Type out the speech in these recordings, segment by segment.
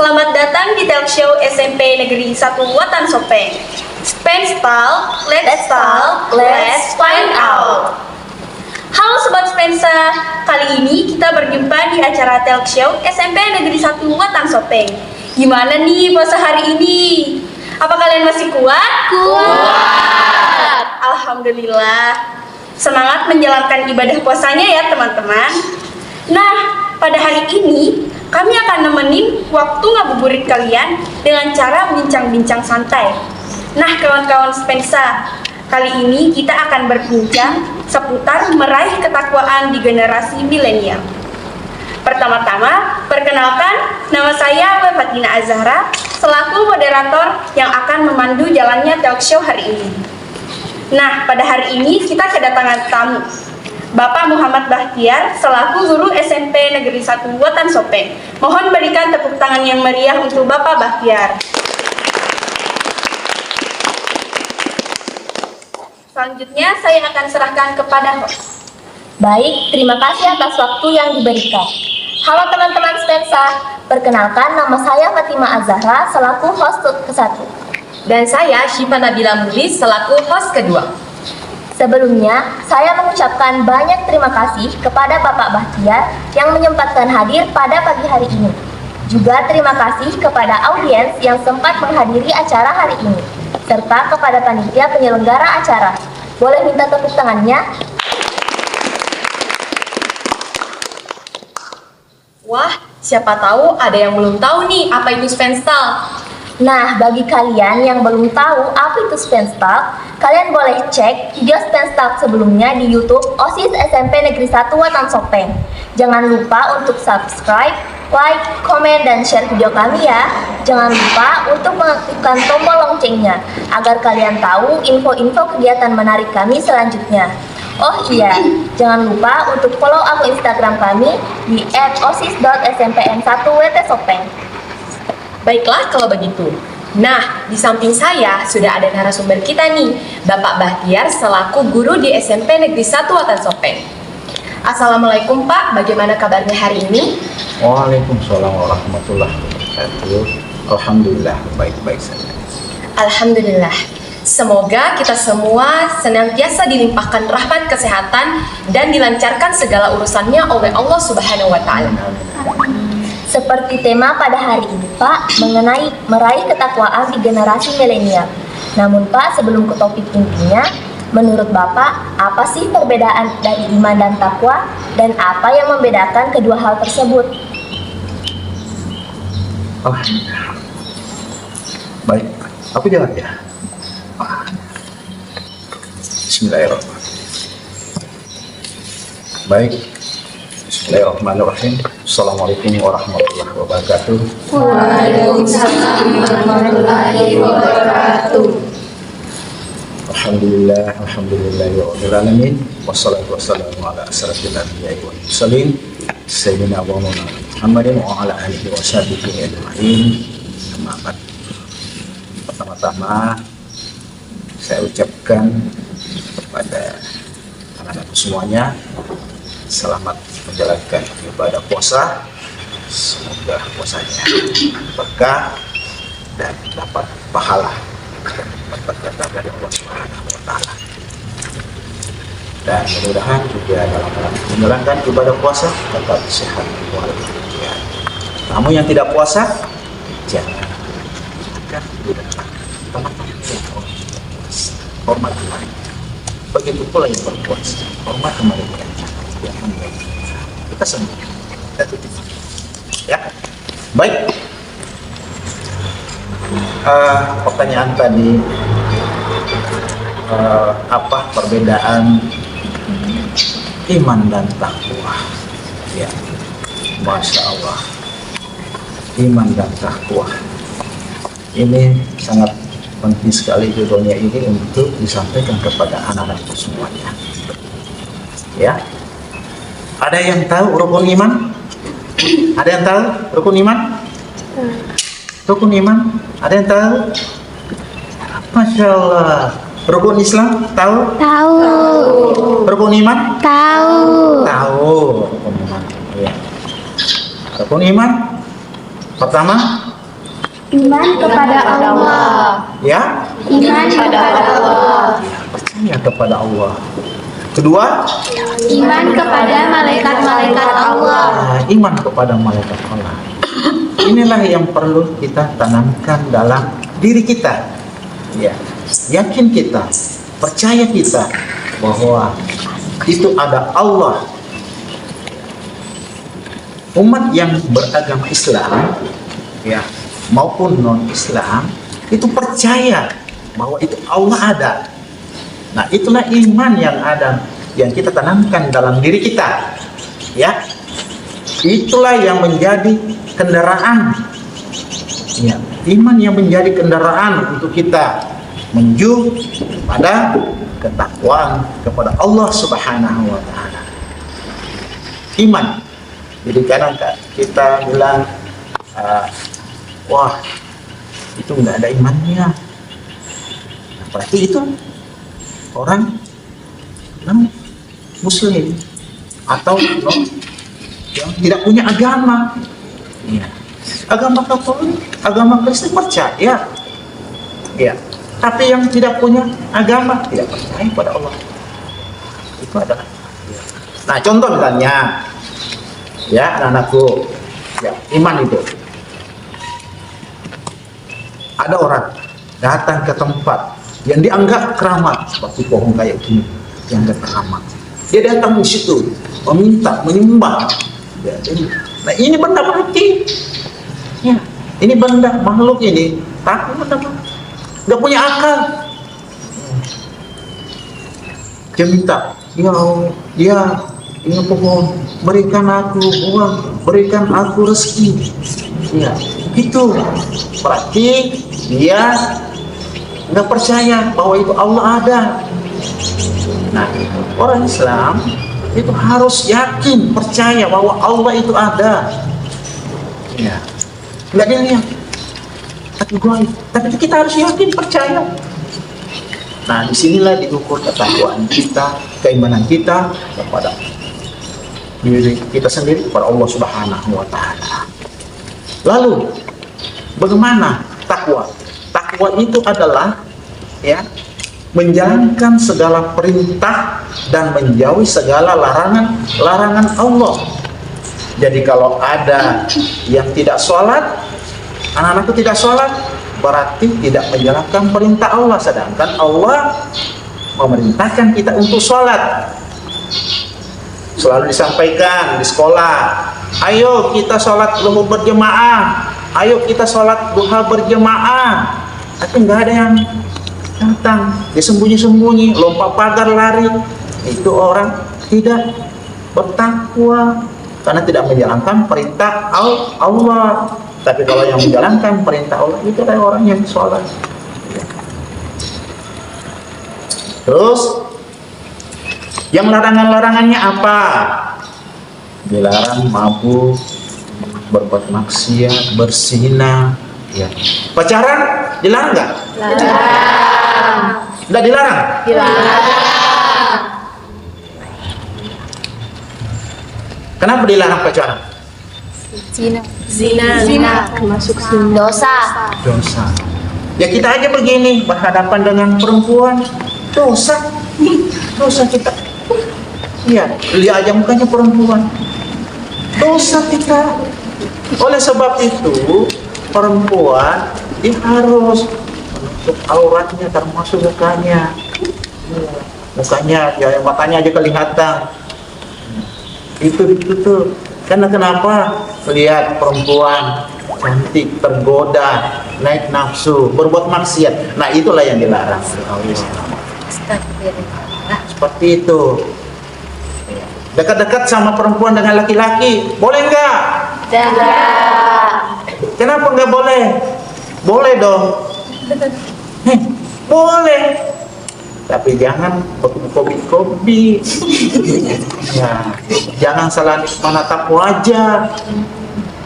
Selamat datang di talk show SMP Negeri 1 Watan Sopeng. Spenstal, let's talk, let's find out. Halo Sobat Spensa, kali ini kita berjumpa di acara talk show SMP Negeri 1 Watan Sopeng. Gimana nih puasa hari ini? Apa kalian masih kuat? Kuat! Alhamdulillah. Semangat menjalankan ibadah puasanya ya teman-teman. Nah, pada hari ini kami akan nemenin waktu ngabuburit kalian dengan cara bincang-bincang santai. Nah, kawan-kawan Spensa, kali ini kita akan berbincang seputar meraih ketakwaan di generasi milenial. Pertama-tama, perkenalkan, nama saya Fatina Azhara, selaku moderator yang akan memandu jalannya talk show hari ini. Nah, pada hari ini kita kedatangan tamu, Bapak Muhammad Bahtiar, selaku guru SMP Negeri 1 Watan Sopeng. Mohon berikan tepuk tangan yang meriah untuk Bapak Bahtiar. Selanjutnya, saya akan serahkan kepada host. Baik, terima kasih atas waktu yang diberikan. Halo teman-teman Spensa, perkenalkan nama saya Fatima Azhara selaku host ke-1. Dan saya Syifa Nabila Mulis selaku host kedua. Sebelumnya, saya mengucapkan banyak terima kasih kepada Bapak Bahtiar yang menyempatkan hadir pada pagi hari ini. Juga terima kasih kepada audiens yang sempat menghadiri acara hari ini, serta kepada panitia penyelenggara acara. Boleh minta tepuk tangannya? Wah, siapa tahu ada yang belum tahu nih apa itu Spenstal. Nah, bagi kalian yang belum tahu apa itu Spenstal, kalian boleh cek video Spenstal sebelumnya di YouTube OSIS SMP Negeri 1 Watan Sopeng. Jangan lupa untuk subscribe, like, komen, dan share video kami ya. Jangan lupa untuk mengaktifkan tombol loncengnya agar kalian tahu info-info kegiatan menarik kami selanjutnya. Oh iya, jangan lupa untuk follow akun Instagram kami di @osis.smpn1wtsopeng. Baiklah kalau begitu. Nah, di samping saya sudah ada narasumber kita nih, Bapak Bahtiar selaku guru di SMP Negeri 1 Watan Sopeng. Assalamualaikum Pak, bagaimana kabarnya hari ini? Waalaikumsalam warahmatullahi wabarakatuh. Alhamdulillah, baik-baik saja. Alhamdulillah. Semoga kita semua senantiasa dilimpahkan rahmat kesehatan dan dilancarkan segala urusannya oleh Allah Subhanahu wa Ta'ala. Seperti tema pada hari ini, Pak, mengenai meraih ketakwaan di generasi milenial. Namun, Pak, sebelum ke topik intinya, menurut Bapak, apa sih perbedaan dari iman dan takwa, dan apa yang membedakan kedua hal tersebut? Alhamdulillah. Baik, aku jalan ya. Bismillahirrahmanirrahim. Baik. Bismillahirrahmanirrahim. Assalamualaikum warahmatullahi wabarakatuh. Waalaikumsalam warahmatullahi wabarakatuh. Alhamdulillahirabbil alamin. Wassalatu wassalamu ala asyrafil anbiya'i wal mursalin sayyidina wa maulana Muhammadin wa ala alihi wa sahbihi ajma'in. Amma ba'd. Pertama-tama saya ucapkan kepada anak-anakku semuanya selamat menjalankan ibadah puasa. Semoga puasanya berkah dan dapat pahala berkah dari Allah Subhanahu wa Ta'ala. Dan mudah-mudahan juga dalam menjalankan ibadah puasa tetap sehat walafiat. Kamu yang tidak puasa jangan akan teman-teman yang hormati mereka. Begitu pula yang berpuasa, hormati mereka. Kita semua ya. Baik, pertanyaan tadi, apa perbedaan iman dan takwa? Ya, Masya Allah, iman dan takwa ini sangat penting sekali di dunia ini untuk disampaikan kepada anak-anak semuanya. Ya, ada yang tahu rukun iman? Ada yang tahu rukun iman? Rukun iman? Ada yang tahu? Masya Allah. Rukun Islam tahu? Tahu. Rukun iman? Tahu. Tahu. Rukun iman. Ya. Rukun iman pertama Iman kepada Allah. Ya, Iman kepada Allah. percaya kepada Allah. Kedua, Iman kepada malaikat-malaikat Allah. iman kepada malaikat Allah. Inilah yang perlu kita tanamkan dalam diri kita. Ya, yakin kita, percaya kita bahwa itu ada Allah. Umat yang beragama Islam, ya, maupun non-Islam itu percaya bahwa itu Allah ada. Nah, itulah iman yang ada, yang kita tanamkan dalam diri kita. Ya, itulah yang menjadi kendaraan. Ya, iman yang menjadi kendaraan untuk kita menuju pada ketakwaan kepada Allah Subhanahu wa taala. Iman. Jadi kadang kita bilang, wah, itu nggak ada imannya. Nah, berarti itu orang non muslim atau non yang tidak punya agama. Ya. Agama Katolik, agama Kristen percaya. Ya. Tapi yang tidak punya agama tidak percaya pada Allah. Itu adalah. Nah, contoh misalnya, ya anak-anakku, ya iman itu. Ada orang datang ke tempat yang dianggap keramat, seperti pohon kayak gini, dianggap keramat. Dia datang di situ, meminta, menyembah. Ya, nah ini benda mati. Ya, ini benda makhluk ini, tapi benda mati, nggak punya akal. Dia minta, ya, ini pohon, berikan aku uang, berikan aku rezeki. Ya, itu berarti dia nggak percaya bahwa itu Allah ada. Nah, orang Islam itu harus yakin, percaya bahwa Allah itu ada. Ya, nggak dilihat, tapi kita harus yakin, percaya. Nah, disinilah diukur ketakwaan kita, keimanan kita kepada diri kita sendiri, kepada Allah Subhanahu wa taala. Lalu, bagaimana takwa? Takwa itu adalah, ya, menjalankan segala perintah dan menjauhi segala larangan Allah. Jadi kalau ada yang tidak sholat, anak-anakku tidak sholat, berarti tidak menjalankan perintah Allah, sedangkan Allah memerintahkan kita untuk sholat. Selalu disampaikan di sekolah, ayo kita sholat zuhur berjemaah, ayo kita sholat duha berjemaah. Tapi nggak ada yang datang, dia sembunyi-sembunyi, lompat pagar lari. Itu orang tidak bertakwa karena tidak menjalankan perintah Allah. Tapi kalau yang menjalankan perintah Allah itu adalah orang yang sholat. Terus yang larangan-larangannya apa? Dilarang mabuk, berbuat maksiat, berzina, ya. Pacaran dilarang nggak? Dilarang. Nggak dilarang? Dilarang. Kenapa dilarang pacaran? Zina. Termasuk Dosa. Dosa. Ya kita aja begini, berhadapan dengan perempuan, dosa. Dosa kita. Iya, lihat aja mukanya perempuan, dosa kita. Oleh sebab itu, perempuan dia harus menutup auratnya, termasuk mukanya. Mukanya, ya matanya aja kelihatan. Itu tuh. Karena kenapa? Lihat perempuan cantik, tergoda, naik nafsu, berbuat maksiat. Nah, itulah yang dilarang oleh Allah. Nah, seperti itu. Dekat-dekat sama perempuan dengan laki-laki, boleh nggak? Tidak. Kenapa nggak boleh? Boleh dong. Boleh. Tapi jangan kopi-kopi. Ya, jangan salah menatap wajah.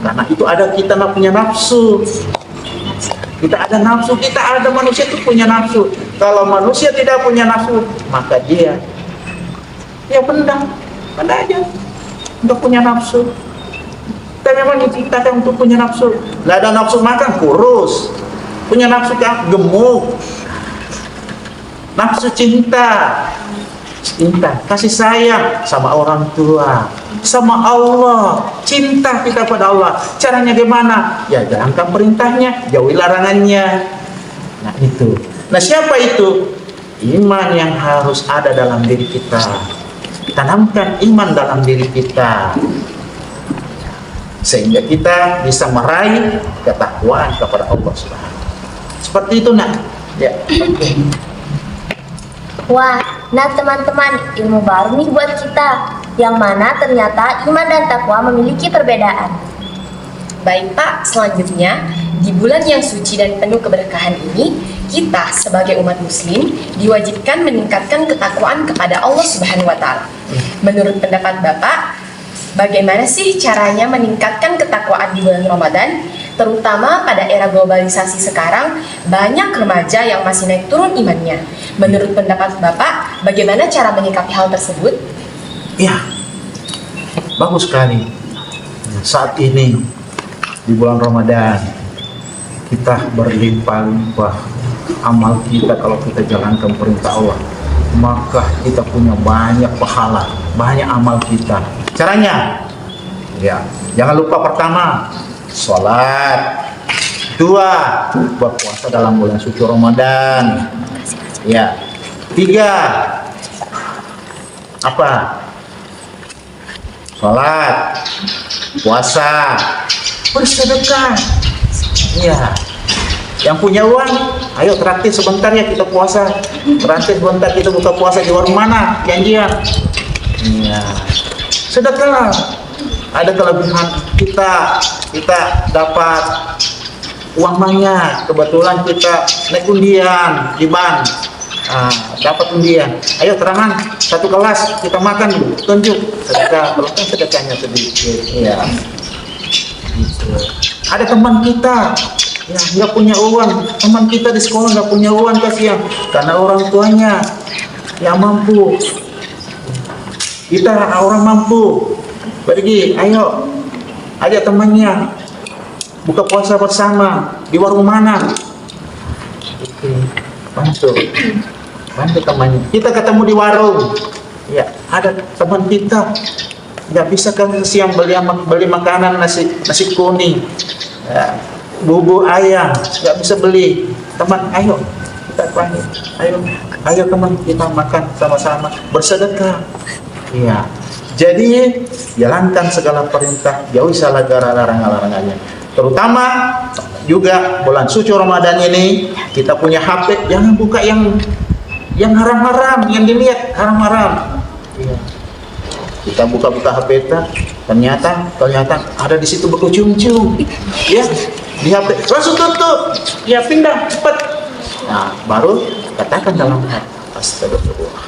Karena itu ada kita nggak punya nafsu. Kita ada nafsu, kita ada manusia itu punya nafsu. Kalau manusia tidak punya nafsu, maka dia benda aja, nggak punya nafsu. Kita memang diciptakan untuk punya nafsu. Nggak ada nafsu makan, kurus. Punya nafsu kan gemuk. Nafsu cinta, kasih sayang sama orang tua, sama Allah. Cinta kita pada Allah. Caranya gimana? Ya jalankan perintahnya, jauhi larangannya. Nah itu. Nah siapa itu? Iman yang harus ada dalam diri kita. Tanamkan iman dalam diri kita, sehingga kita bisa meraih ketakwaan kepada Allah Subhanahu. Seperti itu nak. Ya. Wah, nah teman-teman, ilmu baru nih buat kita, yang mana ternyata iman dan takwa memiliki perbedaan. Baik Pak, selanjutnya di bulan yang suci dan penuh keberkahan ini, kita sebagai umat muslim diwajibkan meningkatkan ketakwaan kepada Allah Subhanahu wa taala. Menurut pendapat Bapak, bagaimana sih caranya meningkatkan ketakwaan di bulan Ramadan? Terutama pada era globalisasi sekarang, banyak remaja yang masih naik turun imannya. Menurut pendapat Bapak, bagaimana cara menyikapi hal tersebut? Ya, bagus sekali. Saat ini di bulan Ramadan kita berlimpah-limpah amal kita. Kalau kita jalankan perintah Allah, maka kita punya banyak pahala, banyak amal kita. Caranya, ya, jangan lupa pertama, sholat. Dua, berpuasa dalam bulan suci Ramadan. Ya. Tiga, apa? Sholat, puasa, bersedekah. Ya. Yang punya uang, ayo traktir sebentar ya kita puasa. Traktir sebentar kita buka puasa di warung mana? Janjian. Ya. Sedekah. Ada kelebihan kita dapat uang banyak. Kebetulan kita naik undian di bank, dapat undian. Ayo terangan satu kelas kita makan dulu, tunjuk sedekah. Kalau kan sedekahnya sedikit, ya. Gitu. Ada teman kita ya nggak punya uang, teman kita di sekolah nggak punya uang, kasihan karena orang tuanya yang mampu. Kita orang mampu. Pergi, ayo ajak temannya buka puasa bersama di warung mana. Oke, bantu temannya. Kita ketemu di warung, ya ada teman kita nggak bisa kan siang beli makanan nasi kuning, ya, bubur ayam nggak bisa beli. Teman, ayo kita panggil, ayo teman kita makan sama-sama bersedekah. Ya. Jadi jalankan segala perintah, jauhi segala larangan-larangannya. Terutama juga bulan suci Ramadan ini kita punya HP, jangan buka yang haram-haram, yang dilihat haram-haram. Ya. Kita buka-buka HP ternyata ada di situ berkucing-kucing. Ya, di HP langsung tutup. Ya pindah cepat. Nah, baru katakan dalam hati, astagfirullah.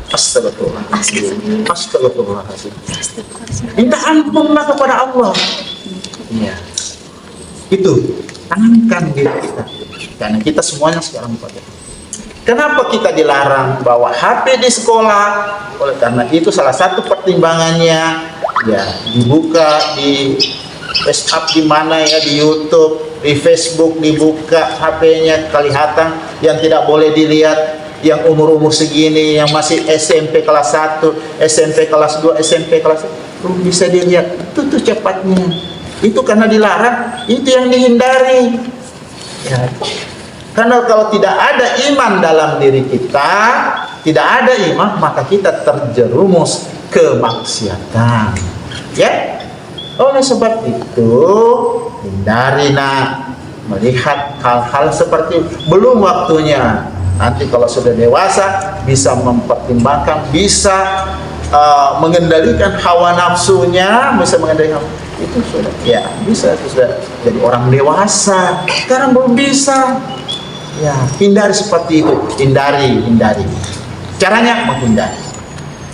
Astagfirullahaladzim. Minta ampunlah kepada Allah. Ya. Itu tanamkan diri kita. Karena kita semuanya sekarang pakai. Kenapa kita dilarang bawa HP di sekolah? Oleh karena itu salah satu pertimbangannya ya dibuka di WhatsApp di mana ya, di YouTube, di Facebook dibuka HP-nya kelihatan yang tidak boleh dilihat. Yang umur-umur segini, yang masih SMP kelas 1, SMP kelas 2, SMP kelas 1, bisa dilihat, itu cepatnya. Itu karena dilarang, itu yang dihindari. Ya. Karena kalau tidak ada iman dalam diri kita, tidak ada iman, maka kita terjerumus ke maksiatan. Ya, oleh sebab itu, hindari nak melihat hal-hal seperti belum waktunya. Nanti kalau sudah dewasa bisa mempertimbangkan, bisa mengendalikan hawa nafsunya, bisa mengendalikan itu sudah, ya bisa sudah jadi orang dewasa. Sekarang belum bisa. Ya, hindari seperti itu, hindari. Caranya menghindari,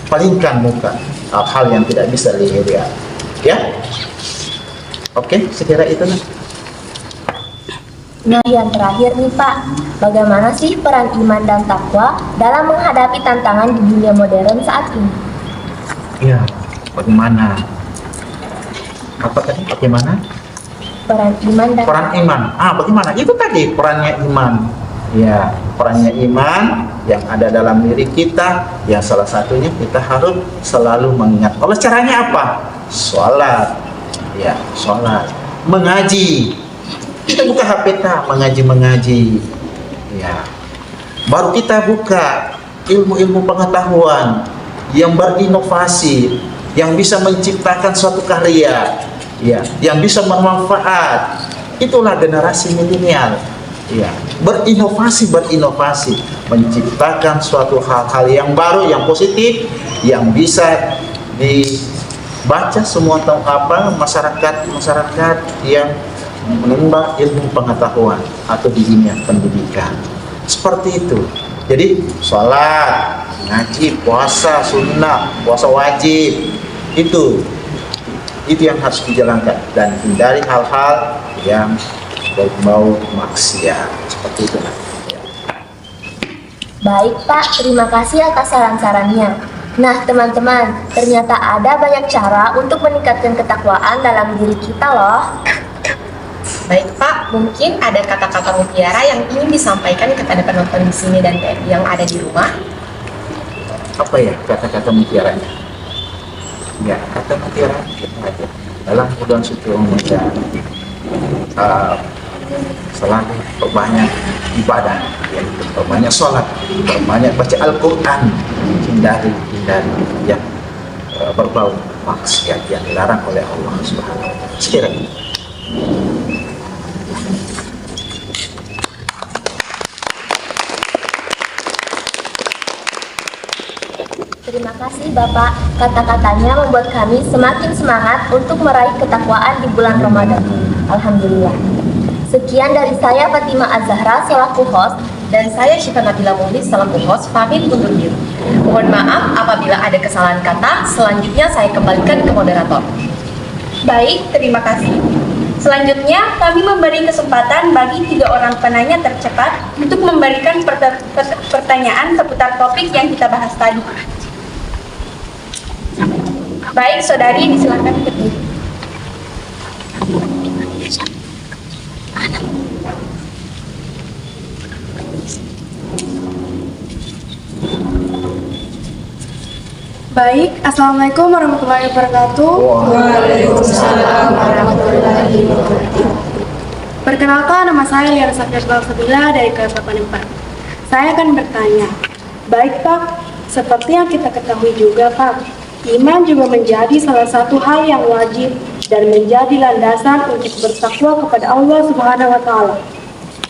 palingkan muka hal-hal yang tidak bisa dilihat. Ya, oke, sekira itu. Nah, yang terakhir nih Pak, bagaimana sih peran iman dan takwa dalam menghadapi tantangan di dunia modern saat ini? Ya, bagaimana? Apa tadi? Bagaimana? Peran iman dan Peran iman. Bagaimana? Itu tadi perannya iman. Ya, perannya iman yang ada dalam diri kita, yang salah satunya kita harus selalu mengingat. Oleh caranya apa? Sholat. Ya, sholat. Mengaji. Kita buka HP kita, mengaji. Ya. Baru kita buka ilmu-ilmu pengetahuan yang berinovasi, yang bisa menciptakan suatu karya, ya, yang bisa bermanfaat. Itulah generasi milenial. Ya, berinovasi, menciptakan suatu hal-hal yang baru, yang positif, yang bisa dibaca semua masyarakat yang menimba ilmu pengetahuan atau di dunia pendidikan. Seperti itu. Jadi sholat, ngaji, puasa sunnah, puasa wajib, itu yang harus dijalankan dan hindari hal-hal yang berbau maksiat. Seperti itu. Baik Pak, terima kasih atas saran-sarannya. Nah teman-teman, ternyata ada banyak cara untuk meningkatkan ketakwaan dalam diri kita loh. Baik Pak, mungkin ada kata-kata mutiara yang ingin disampaikan kepada penonton di sini dan yang ada di rumah. Apa ya kata-kata mutiaranya? Ya, kata mutiara dalam bulan suci Ramadan, selalu perbanyak ibadah, yaitu perbanyak sholat, perbanyak baca Al-Quran, hindari yang berbau maksiat yang dilarang oleh Allah Subhanahu wa Ta'ala. Sekiranya Terima kasih Bapak, kata-katanya membuat kami semakin semangat untuk meraih ketakwaan di bulan Ramadan. Alhamdulillah. Sekian dari saya Fatimah Az-Zahra selaku host. Dan saya Syifa Nabila Muhlis selaku host pamit undur diri. Mohon maaf apabila ada kesalahan kata. Selanjutnya saya kembalikan ke moderator. Baik, terima kasih. Selanjutnya, kami memberi kesempatan bagi 3 orang penanya tercepat untuk memberikan pertanyaan seputar topik yang kita bahas tadi. Baik, saudari, disilakan berdiri. Baik, Assalamualaikum warahmatullahi wabarakatuh. Waalaikumsalam warahmatullahi wabarakatuh. Perkenalkan, nama saya Liana Safia Sabila dari kelas 84. Saya akan bertanya. Baik Pak, seperti yang kita ketahui juga Pak, iman juga menjadi salah satu hal yang wajib dan menjadi landasan untuk bertakwa kepada Allah Subhanahu wa Ta'ala.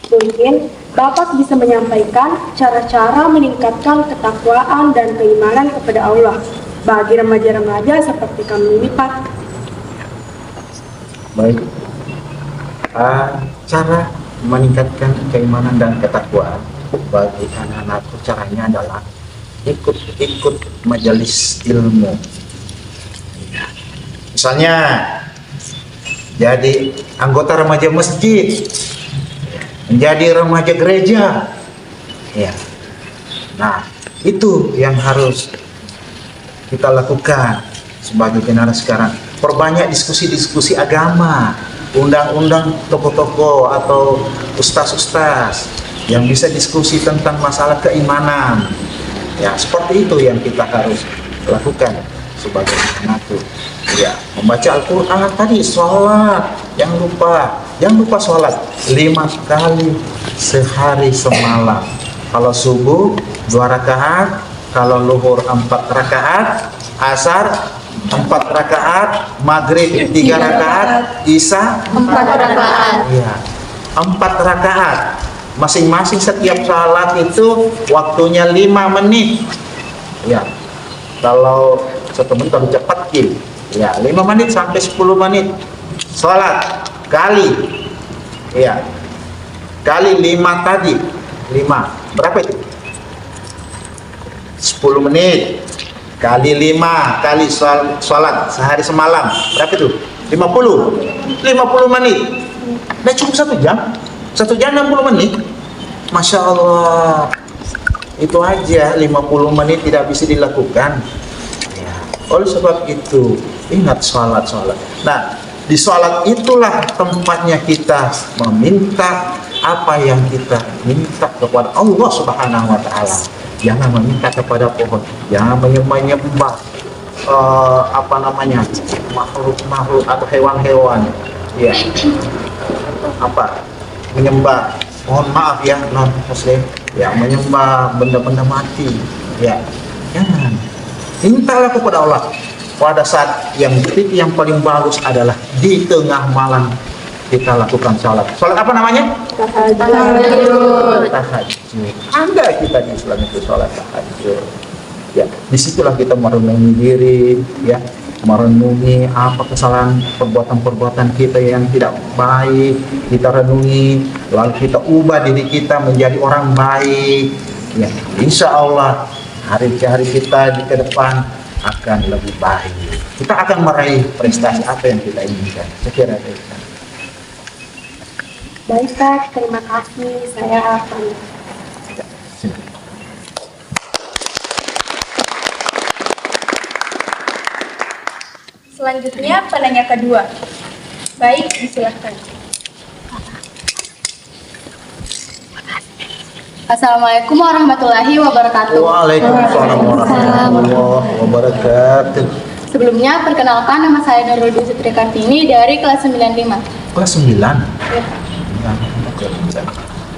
Mungkin Bapak bisa menyampaikan cara-cara meningkatkan ketakwaan dan keimanan kepada Allah bagi remaja-remaja seperti kami ini, Pak. baik. Cara meningkatkan keimanan dan ketakwaan bagi anak-anakku caranya adalah ikut majelis ilmu. Misalnya jadi anggota remaja masjid, menjadi remaja gereja, ya. Nah, itu yang harus kita lakukan sebagai generasi sekarang. Perbanyak diskusi-diskusi agama, undang-undang tokoh-tokoh atau ustaz-ustaz yang bisa diskusi tentang masalah keimanan. Ya, seperti itu yang kita harus lakukan sebagai anak. Ya, membaca Al-Quran tadi, sholat, jangan lupa sholat 5 kali sehari semalam. Kalau subuh 2 rakaat, kalau luhur 4 rakaat, asar 4 rakaat, maghrib 3 rakaat, isya 4 rakaat. ya, 4 rakaat. Masing-masing setiap salat itu waktunya 5 menit. Ya, kalau 1 menit kalau cepat ya 5 menit sampai 10 menit sholat kali, ya, kali 5 tadi, 5 berapa itu? 10 menit kali 5 kali sholat sehari semalam berapa itu? 50 menit. Nah, cukup 1 jam 60 menit. Masya Allah, itu aja 50 menit tidak bisa dilakukan. Oleh sebab itu, ingat sholat. Nah, Di sholat itulah tempatnya kita meminta apa yang kita minta kepada Allah Subhanahu wa Ta'ala. Jangan meminta kepada pohon, jangan menyembah makhluk atau hewan-hewan, ya, menyembah, mohon maaf ya non muslim, ya, menyembah benda-benda mati, ya, jangan. Mintalah kepada Allah. Pada saat yang paling bagus adalah di tengah malam kita lakukan sholat. Sholat apa namanya? Tahajud. Anda kita di Islam itu sholat tahajud. Ya, disitulah kita merenungi diri, ya, merenungi apa kesalahan perbuatan-perbuatan kita yang tidak baik, kita renungi, lalu kita ubah diri kita menjadi orang baik. Ya, insya Allah hari-hari kita di ke depan akan lebih baik. Kita akan meraih prestasi apa yang kita inginkan. Saya kira itu. Baik Pak, terima kasih. Saya akan Selanjutnya penanya kedua. Baik, disilahkan. Assalamualaikum warahmatullahi wabarakatuh. Waalaikumsalam warahmatullahi wabarakatuh. Sebelumnya, perkenalkan nama saya Nurul Dwi Sutri Kartini dari kelas 95. Kelas 9.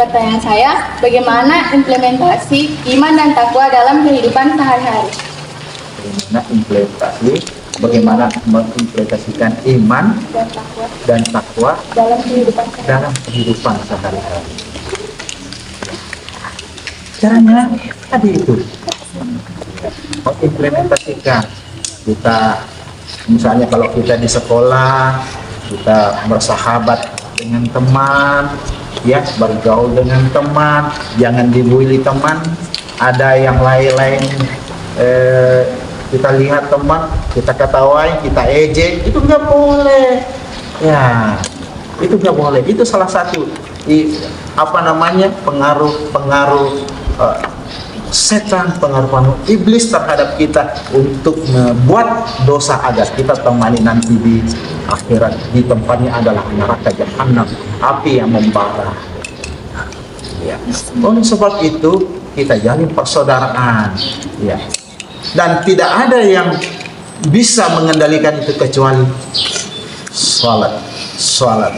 Pertanyaan saya, bagaimana implementasi iman dan takwa dalam kehidupan sehari-hari? Bagaimana mengimplementasikan iman dan takwa Dalam kehidupan sehari-hari. Caranya tadi itu mengimplementasikan. Kita misalnya kalau kita di sekolah, kita bersahabat dengan teman, ya, bergaul dengan teman, jangan dibully teman. Ada yang lain-lain, kita lihat teman, kita ketawain, kita ejek, itu nggak boleh. Ya, itu nggak boleh. Itu salah satu pengaruh setan, pengaruh iblis terhadap kita untuk membuat dosa agar kita temani nanti di akhirat. Di tempatnya adalah neraka jahanam, api yang membara. Ya. Oleh sebab itu kita jalin persaudaraan, ya. Dan tidak ada yang bisa mengendalikan itu kecuali salat. Salat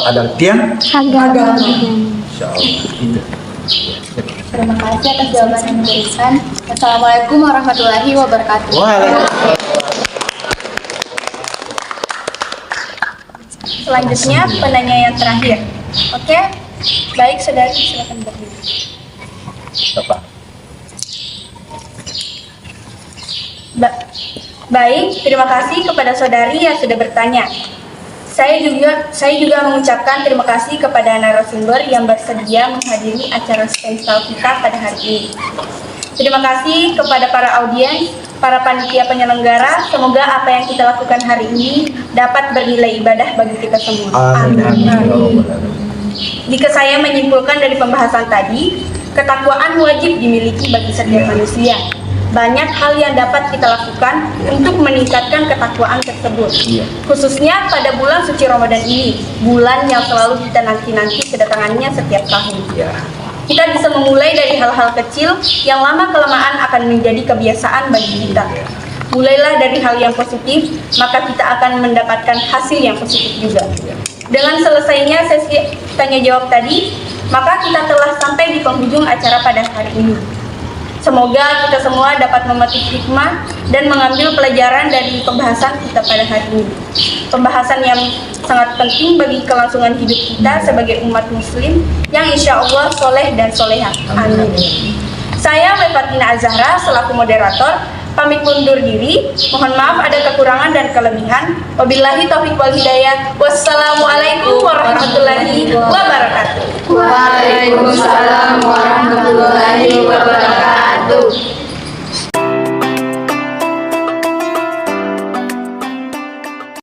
adalah tiang agama. Insyaallah. Itu. Terima kasih atas jawaban yang diberikan. Assalamualaikum warahmatullahi wabarakatuh. Waalaikumsalam. Selanjutnya penanya yang terakhir. Oke? Baik, saudari, silakan berdiri. Apa? Baik, terima kasih kepada saudari yang sudah bertanya. Saya juga mengucapkan terima kasih kepada narasumber yang bersedia menghadiri acara spesial kita pada hari ini. Terima kasih kepada para audiens, para panitia penyelenggara. Semoga apa yang kita lakukan hari ini dapat bernilai ibadah bagi kita semua. Amin. Jika saya menyimpulkan dari pembahasan tadi, ketakwaan wajib dimiliki bagi setiap manusia. Banyak hal yang dapat kita lakukan untuk meningkatkan ketakwaan tersebut. Khususnya pada bulan suci Ramadan ini, bulan yang selalu kita nanti-nanti kedatangannya setiap tahun. Kita bisa memulai dari hal-hal kecil yang lama-kelamaan akan menjadi kebiasaan bagi kita. Mulailah dari hal yang positif, maka kita akan mendapatkan hasil yang positif juga. Dengan selesainya sesi tanya jawab tadi, maka kita telah sampai di penghujung acara pada hari ini. Semoga kita semua dapat memetik hikmah dan mengambil pelajaran dari pembahasan kita pada hari ini. Pembahasan yang sangat penting bagi kelangsungan hidup kita sebagai umat muslim yang insya Allah soleh dan soleha. Amin. Saya Levatina Azahra selaku moderator pamit undur diri. Mohon maaf ada kekurangan dan kelebihan. Wabillahi taufiq wal hidayah. Wassalamualaikum warahmatullahi wabarakatuh. Waalaikumsalam warahmatullahi wabarakatuh.